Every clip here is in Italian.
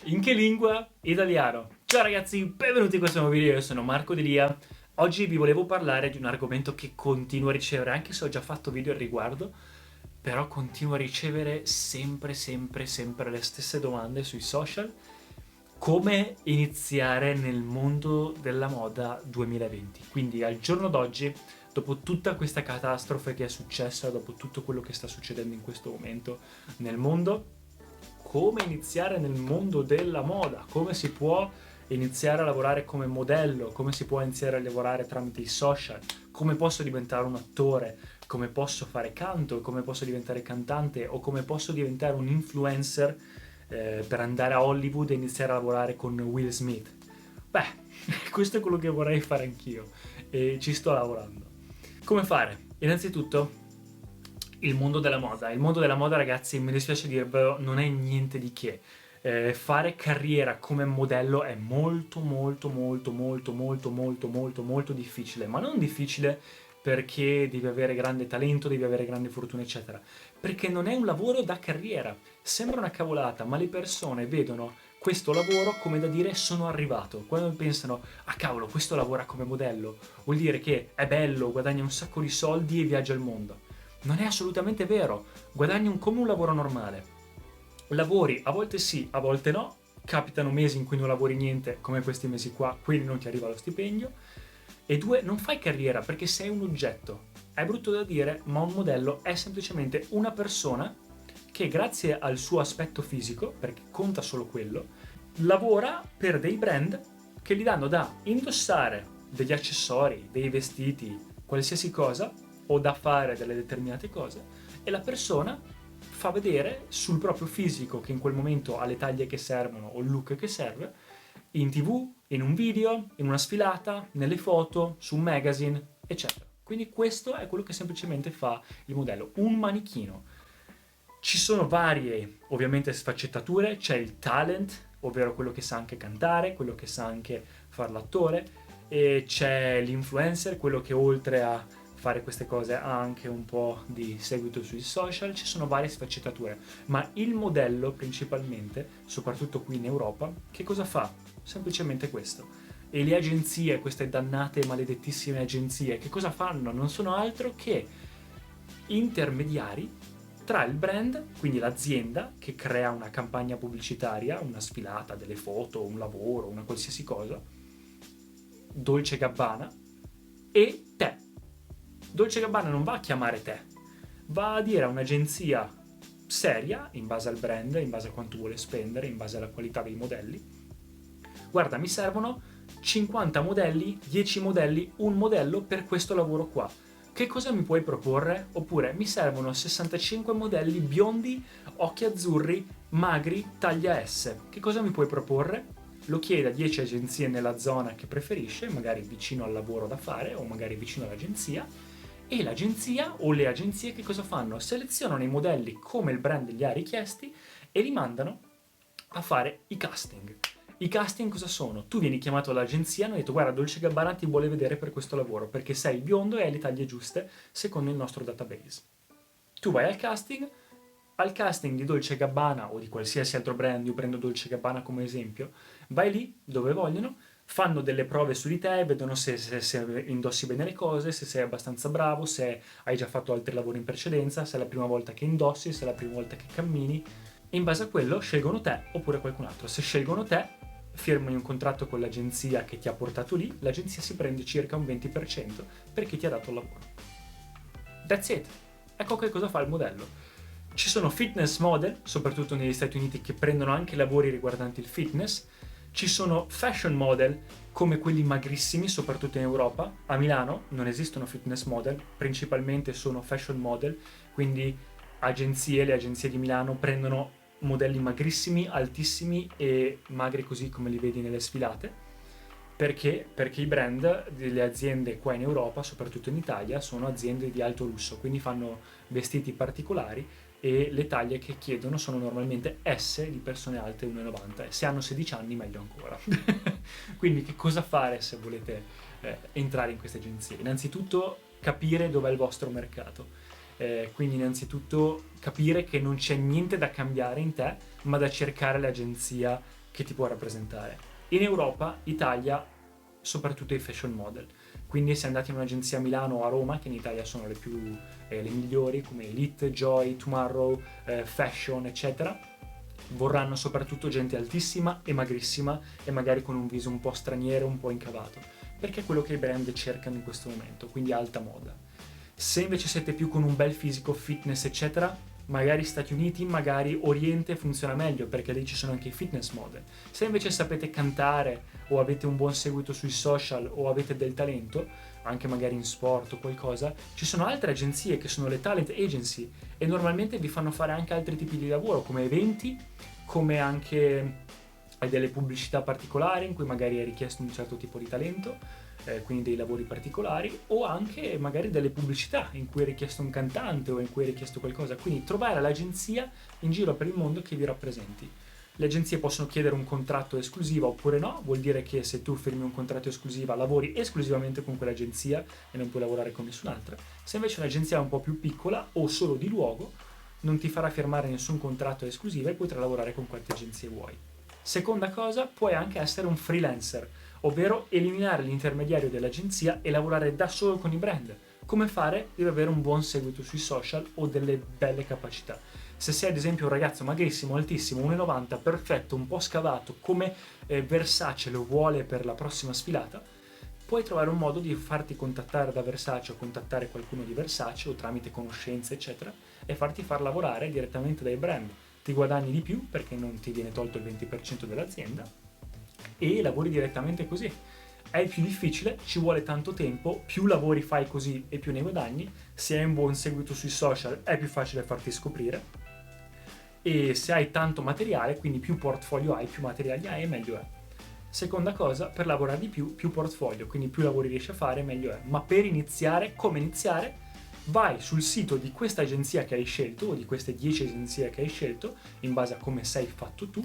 In che lingua? Italiano. Ciao ragazzi, benvenuti in questo nuovo video, io sono Marco Delia. Oggi vi volevo parlare di un argomento che continuo a ricevere, anche se ho già fatto video al riguardo, però continuo a ricevere sempre le stesse domande sui social. Come iniziare nel mondo della moda 2020? Quindi al giorno d'oggi, dopo tutta questa catastrofe che è successa, dopo tutto quello che sta succedendo in questo momento nel mondo, come iniziare nel mondo della moda, come si può iniziare a lavorare come modello, come si può iniziare a lavorare tramite i social, come posso diventare un attore, come posso fare canto, come posso diventare cantante o come posso diventare un influencer per andare a Hollywood e iniziare a lavorare con Will Smith. Beh, questo è quello che vorrei fare anch'io e ci sto lavorando. Come fare? Innanzitutto il mondo della moda. Il mondo della moda, ragazzi, mi dispiace dirvelo, non è niente di che. Fare carriera come modello è molto difficile, ma non difficile perché devi avere grande talento, devi avere grande fortuna, eccetera. Perché non è un lavoro da carriera. Sembra una cavolata, ma le persone vedono questo lavoro come da dire sono arrivato. Quando pensano, ah cavolo, questo lavora come modello, vuol dire che è bello, guadagna un sacco di soldi e viaggia il mondo. Non è assolutamente vero, guadagni come un lavoro normale. Lavori, a volte sì, a volte no, capitano mesi in cui non lavori niente, come questi mesi qua, quindi non ti arriva lo stipendio. E due, non fai carriera perché sei un oggetto. È brutto da dire, ma un modello è semplicemente una persona che grazie al suo aspetto fisico, perché conta solo quello, lavora per dei brand che gli danno da indossare degli accessori, dei vestiti, qualsiasi cosa, o da fare delle determinate cose, e la persona fa vedere sul proprio fisico che in quel momento ha le taglie che servono o il look che serve, in TV, in un video, in una sfilata, nelle foto, su un magazine, eccetera. Quindi questo è quello che semplicemente fa il modello, un manichino. Ci sono varie, ovviamente, sfaccettature, c'è il talent, ovvero quello che sa anche cantare, quello che sa anche fare l'attore, e c'è l'influencer, quello che oltre a fare queste cose ha anche un po' di seguito sui social, ci sono varie sfaccettature, ma il modello principalmente, soprattutto qui in Europa, che cosa fa? Semplicemente questo. E le agenzie, queste dannate maledettissime agenzie, che cosa fanno? Non sono altro che intermediari tra il brand, quindi l'azienda che crea una campagna pubblicitaria, una sfilata, delle foto, un lavoro, una qualsiasi cosa, Dolce & Gabbana, e te. Dolce & Gabbana non va a chiamare te, va a dire a un'agenzia seria, in base al brand, in base a quanto vuole spendere, in base alla qualità dei modelli: guarda, mi servono 50 modelli, 10 modelli, un modello per questo lavoro qua. Che cosa mi puoi proporre? Oppure mi servono 65 modelli biondi, occhi azzurri, magri, taglia S. Che cosa mi puoi proporre? Lo chiede a 10 agenzie nella zona che preferisce, magari vicino al lavoro da fare o magari vicino all'agenzia, e l'agenzia o le agenzie che cosa fanno? Selezionano i modelli come il brand li ha richiesti e li mandano a fare i casting. I casting cosa sono? Tu vieni chiamato all'agenzia e hanno detto: guarda, Dolce & Gabbana ti vuole vedere per questo lavoro perché sei biondo e hai le taglie giuste secondo il nostro database. Tu vai al casting di Dolce & Gabbana o di qualsiasi altro brand, io prendo Dolce & Gabbana come esempio, vai lì dove vogliono, fanno delle prove su di te, vedono se indossi bene le cose, se sei abbastanza bravo, se hai già fatto altri lavori in precedenza, se è la prima volta che indossi, se è la prima volta che cammini, e in base a quello scelgono te oppure qualcun altro. Se scelgono te, firmano un contratto con l'agenzia che ti ha portato lì, l'agenzia si prende circa un 20% perché ti ha dato il lavoro. That's it. Ecco che cosa fa il modello. Ci sono fitness model, soprattutto negli Stati Uniti, che prendono anche lavori riguardanti il fitness. Ci sono fashion model, come quelli magrissimi, soprattutto in Europa. A Milano non esistono fitness model, principalmente sono fashion model, quindi le agenzie di Milano prendono modelli magrissimi, altissimi e magri così come li vedi nelle sfilate. Perché? Perché i brand delle aziende qua in Europa, soprattutto in Italia, sono aziende di alto lusso, quindi fanno vestiti particolari e le taglie che chiedono sono normalmente S di persone alte 1,90 e se hanno 16 anni meglio ancora. Quindi che cosa fare se volete entrare in queste agenzie? Innanzitutto capire dov'è il vostro mercato. Quindi innanzitutto capire che non c'è niente da cambiare in te, ma da cercare l'agenzia che ti può rappresentare. In Europa, Italia, soprattutto i fashion model. Quindi se andate in un'agenzia a Milano o a Roma, che in Italia sono le migliori, come Elite, Joy, Tomorrow, Fashion, eccetera, vorranno soprattutto gente altissima e magrissima e magari con un viso un po' straniero, un po' incavato, perché è quello che i brand cercano in questo momento, quindi alta moda. Se invece siete più con un bel fisico, fitness, eccetera, magari Stati Uniti, magari Oriente funziona meglio, perché lì ci sono anche i fitness model. Se invece sapete cantare o avete un buon seguito sui social o avete del talento, anche magari in sport o qualcosa, ci sono altre agenzie che sono le talent agency e normalmente vi fanno fare anche altri tipi di lavoro, come eventi, come anche delle pubblicità particolari in cui magari è richiesto un certo tipo di talento, quindi dei lavori particolari, o anche magari delle pubblicità in cui è richiesto un cantante o in cui è richiesto qualcosa. Quindi trovare l'agenzia in giro per il mondo che vi rappresenti. Le agenzie possono chiedere un contratto esclusivo oppure no, vuol dire che se tu firmi un contratto esclusivo lavori esclusivamente con quell'agenzia e non puoi lavorare con nessun'altra. Se invece un'agenzia è un po' più piccola o solo di luogo, non ti farà firmare nessun contratto esclusivo e potrai lavorare con quante agenzie vuoi. Seconda cosa, puoi anche essere un freelancer, ovvero eliminare l'intermediario dell'agenzia e lavorare da solo con i brand. Come fare? Devi avere un buon seguito sui social o delle belle capacità. Se sei ad esempio un ragazzo magrissimo, altissimo, 1,90, perfetto, un po' scavato, come Versace lo vuole per la prossima sfilata, puoi trovare un modo di farti contattare da Versace o contattare qualcuno di Versace o tramite conoscenze, eccetera, e farti far lavorare direttamente dai brand. Ti guadagni di più perché non ti viene tolto il 20% dell'azienda e lavori direttamente così. È più difficile, ci vuole tanto tempo, più lavori fai così e più ne guadagni, se hai un buon seguito sui social è più facile farti scoprire e se hai tanto materiale, quindi più portfolio hai, più materiali hai e meglio è. Seconda cosa, per lavorare di più portfolio, quindi più lavori riesci a fare meglio è. Ma per iniziare, come iniziare? Vai sul sito di questa agenzia che hai scelto o di queste 10 agenzie che hai scelto, in base a come sei fatto tu,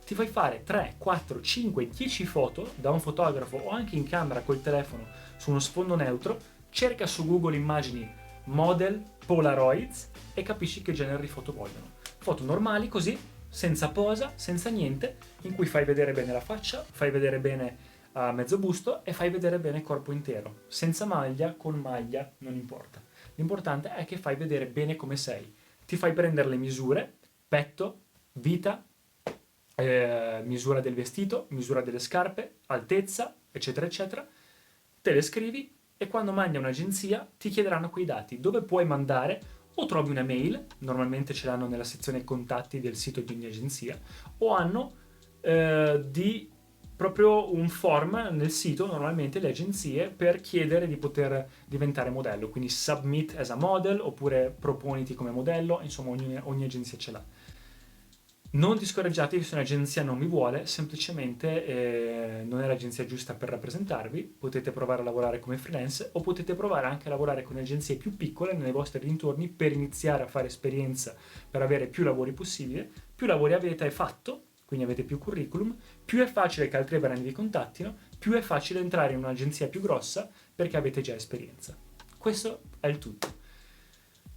ti fai fare 3, 4, 5, 10 foto da un fotografo o anche in camera col telefono su uno sfondo neutro, cerca su Google immagini model Polaroids e capisci che genere di foto vogliono. Foto normali così, senza posa, senza niente, in cui fai vedere bene la faccia, fai vedere bene a mezzo busto e fai vedere bene il corpo intero, senza maglia, con maglia, non importa. L'importante è che fai vedere bene come sei. Ti fai prendere le misure, petto, vita, misura del vestito, misura delle scarpe, altezza, eccetera, eccetera. Te le scrivi e quando mandi a un'agenzia ti chiederanno quei dati, dove puoi mandare o trovi una mail, normalmente ce l'hanno nella sezione contatti del sito di ogni agenzia, o hanno di proprio un form nel sito, normalmente le agenzie, per chiedere di poter diventare modello, quindi submit as a model oppure proponiti come modello, insomma ogni agenzia ce l'ha. Non ti scoraggiate se un'agenzia non vi vuole, semplicemente non è l'agenzia giusta per rappresentarvi, potete provare a lavorare come freelance o potete provare anche a lavorare con agenzie più piccole nei vostri dintorni per iniziare a fare esperienza, per avere più lavori possibile. Più lavori avete è fatto, quindi avete più curriculum, più è facile che altri brand vi contattino, più è facile entrare in un'agenzia più grossa perché avete già esperienza. Questo è il tutto.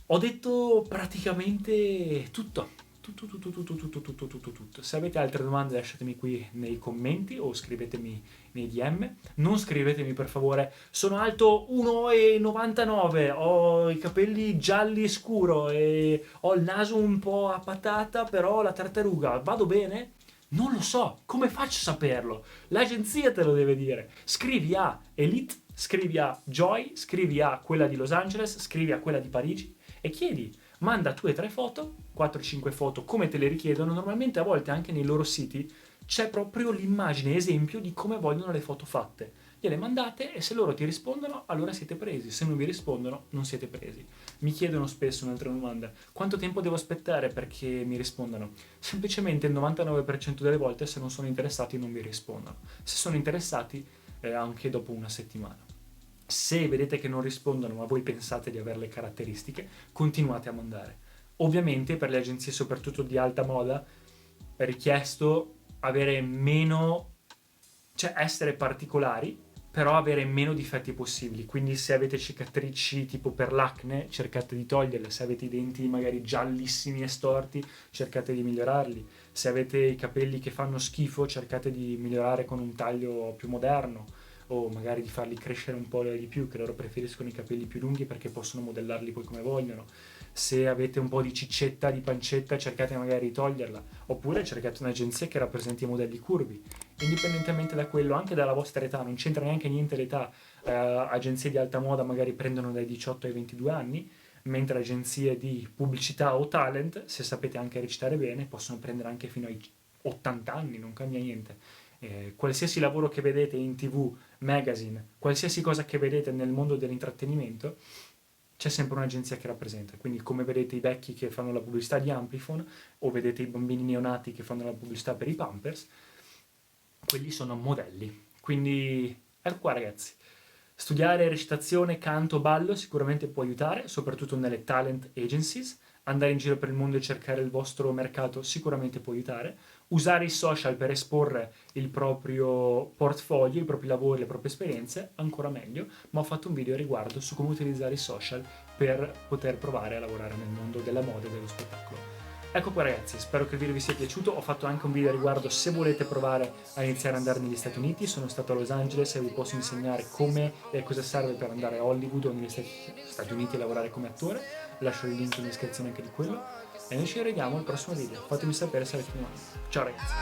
Ho detto praticamente tutto. Tutto. Se avete altre domande lasciatemi qui nei commenti o scrivetemi nei DM. Non scrivetemi per favore, sono alto 1,99, ho i capelli gialli scuro e ho il naso un po' a patata, però ho la tartaruga, vado bene? Non lo so, come faccio a saperlo? L'agenzia te lo deve dire. Scrivi a Elite, scrivi a Joy, scrivi a quella di Los Angeles, scrivi a quella di Parigi e chiedi. Manda 2 o 3 foto, 4-5 foto come te le richiedono, normalmente a volte anche nei loro siti c'è proprio l'immagine esempio di come vogliono le foto fatte. Gliele mandate e se loro ti rispondono allora siete presi, se non vi rispondono non siete presi. Mi chiedono spesso un'altra domanda, quanto tempo devo aspettare perché mi rispondano? Semplicemente il 99% delle volte se non sono interessati non vi rispondono, se sono interessati anche dopo una settimana. Se vedete che non rispondono ma voi pensate di avere le caratteristiche, continuate a mandare. Ovviamente per le agenzie soprattutto di alta moda è richiesto avere meno, cioè essere particolari però avere meno difetti possibili. Quindi se avete cicatrici tipo per l'acne, cercate di toglierle. Se avete i denti magari giallissimi e storti, cercate di migliorarli. Se avete i capelli che fanno schifo, cercate di migliorare con un taglio più moderno, o magari di farli crescere un po' di più, che loro preferiscono i capelli più lunghi perché possono modellarli poi come vogliono. Se avete un po' di ciccetta, di pancetta, cercate magari di toglierla, oppure cercate un'agenzia che rappresenti i modelli curvi. Indipendentemente da quello, anche dalla vostra età, non c'entra neanche niente l'età. Agenzie di alta moda magari prendono dai 18 ai 22 anni, mentre agenzie di pubblicità o talent, se sapete anche recitare bene, possono prendere anche fino ai 80 anni, non cambia niente. Qualsiasi lavoro che vedete in TV, magazine, qualsiasi cosa che vedete nel mondo dell'intrattenimento, c'è sempre un'agenzia che rappresenta. Quindi come vedete i vecchi che fanno la pubblicità di Amplifon, o vedete i bambini neonati che fanno la pubblicità per i Pampers, quelli sono modelli. Quindi ecco qua ragazzi, studiare recitazione, canto, ballo sicuramente può aiutare, soprattutto nelle talent agencies. Andare in giro per il mondo e cercare il vostro mercato sicuramente può aiutare. Usare i social per esporre il proprio portfolio, i propri lavori, le proprie esperienze, ancora meglio. Ma ho fatto un video a riguardo su come utilizzare i social per poter provare a lavorare nel mondo della moda e dello spettacolo. Ecco qua ragazzi, spero che il video vi sia piaciuto. Ho fatto anche un video a riguardo se volete provare a iniziare ad andare negli Stati Uniti. Sono stato a Los Angeles e vi posso insegnare come e cosa serve per andare a Hollywood o negli Stati Uniti a lavorare come attore. Lascio il link in descrizione anche di quello. E noi ci vediamo al prossimo video. Fatemi sapere se avete domande. Ciao ragazzi!